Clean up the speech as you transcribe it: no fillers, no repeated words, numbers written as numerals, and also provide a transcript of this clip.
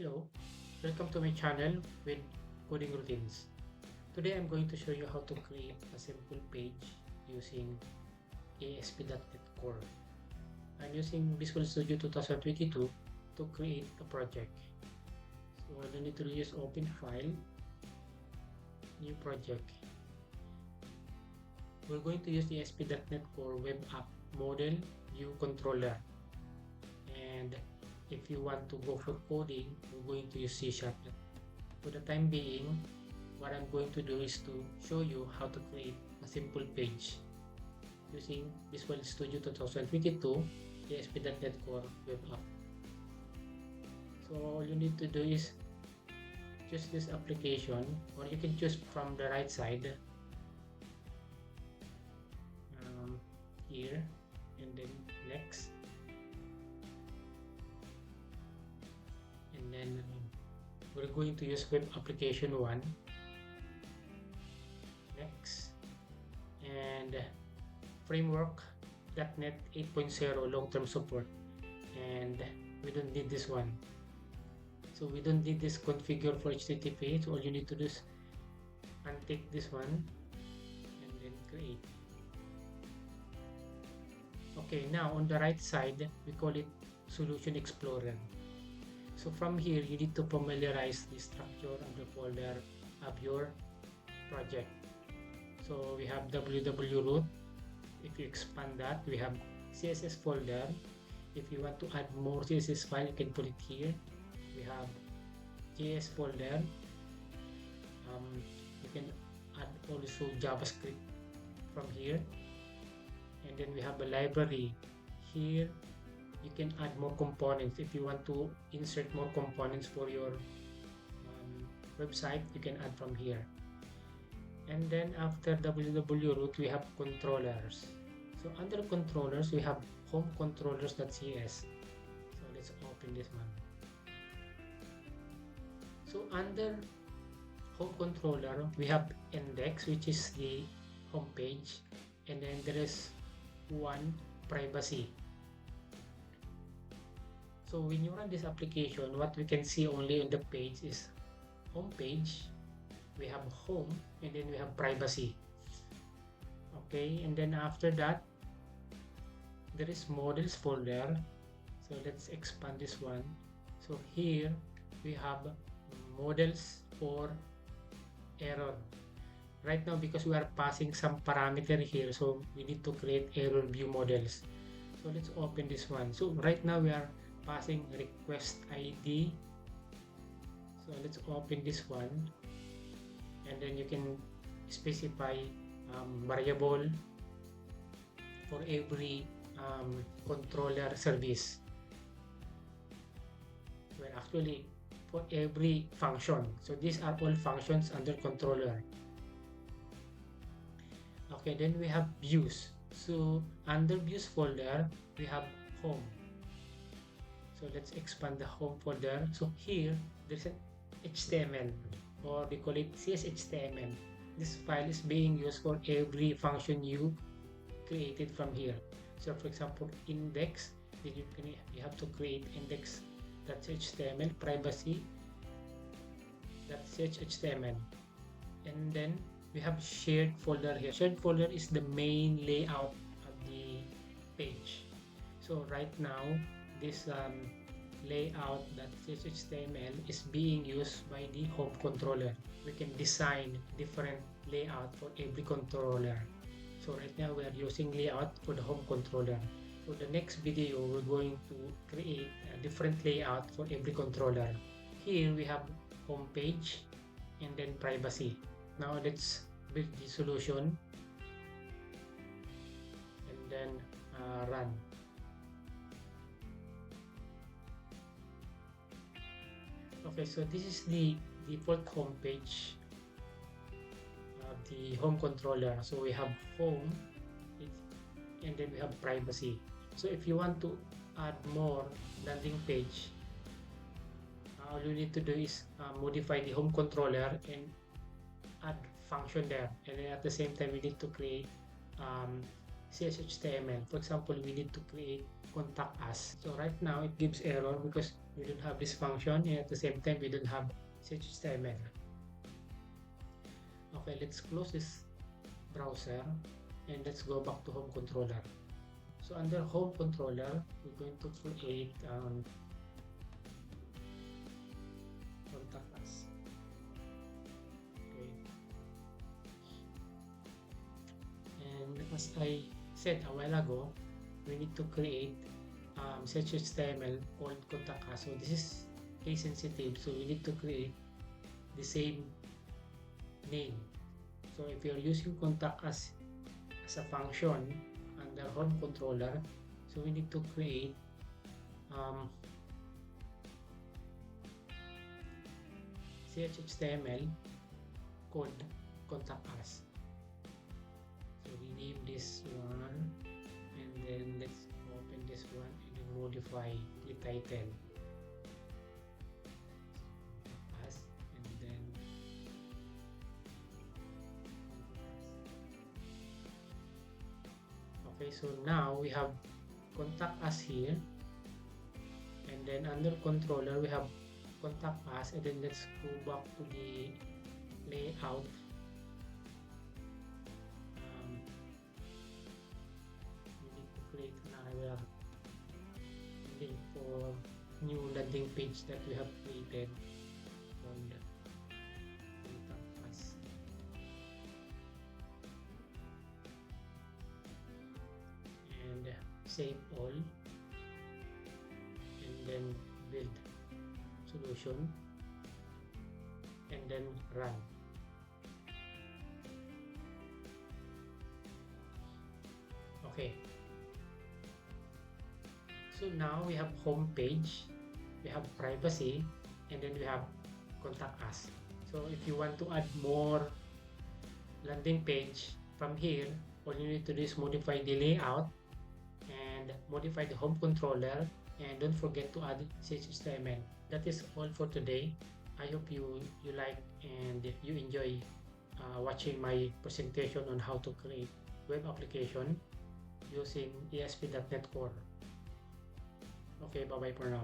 Hello, welcome to my channel with coding routines. Today I'm going to show you how to create a simple page using ASP.NET Core. I'm using Visual Studio 2022 to create a project. So all you need to do is open file, new project. We're going to use the ASP.NET Core Web App Model View Controller. And if you want to go for coding, we're going to use C#. For the time being, what I'm going to do is to show you how to create a simple page using Visual Studio 2022 ASP.NET Core Web App. So all you need to do is choose this application, or you can choose from the right side here, and then next, and then we're going to use web application 1, next, and framework.NET 8.0 long-term support, and we don't need this one. So we don't need this configure for HTTP. So all you need to do is untick this one and then create. Okay, now on the right side, we call it Solution Explorer. So from here, you need to familiarize the structure of the folder of your project. So we have www root. If you expand that, we have CSS folder. If you want to add more CSS file, you can put it here. We have JS folder. You can add also JavaScript from here. And then we have a library. Here you can add more components. If you want to insert more components for your website, you can add from here. And then after www root, we have controllers. So under controllers, we have home controllers.cs. So let's open this one. So under home controller, we have index, which is the home page, and then there is one privacy. So when you run this application, what we can see only on the page is home page, we have home, and then we have privacy. Okay, and then after that, there is models folder. So let's expand this one. So here we have models for error. Right now, because we are passing some parameter here, so we need to create error view models. So let's open this one. So right now we are passing request ID. So let's open this one, and then you can specify variable for every controller service. Well, actually for every function. So these are all functions under controller. Okay, then we have views. So under views folder, we have home. So let's expand the home folder. So here there's an HTML, or we call it CSHTML. This file is being used for every function you created from here. So for example, index, then you have to create index.html, privacy.html, and then we have shared folder here. Shared folder is the main layout of the page. So right now, this layout.html is being used by the home controller. We can design different layout for every controller. So right now we are using layout for the home controller. For the next video, we're going to create a different layout for every controller. Here we have home page and then privacy. Now let's build the solution and then run. Okay, so this is the default home page of the home controller. So we have home, and then we have privacy. So if you want to add more landing page, all you need to do is modify the home controller and add function there, and then at the same time we need to create CSHTML. For example, we need to create contact us. So right now it gives error because we don't have this function, and at the same time we don't have CSHTML. Okay, let's close this browser and let's go back to home controller. So under home controller, we're going to create contact us. Okay. And as I said a while ago, we need to create CSHTML called contact us. So this is case sensitive, so we need to create the same name. So if you're using contact us as a function under home controller, so we need to create CSHTML code contact us. So we name this one, and then let's open this one and then modify the title us, and then okay, so now we have contact us here, and then under controller we have contact us, and then let's go back to the layout. We need to create another link for new landing page that we have created on the contact us. And save all, and then build solution, and then run. Okay, so now we have home page, we have privacy, and then we have contact us. So if you want to add more landing page from here, all you need to do is modify the layout and modify the home controller, and don't forget to add CSHTML. That is all for today. I hope you like and you enjoy watching my presentation on how to create web application using ASP.NET Core. Okay, bye bye for now.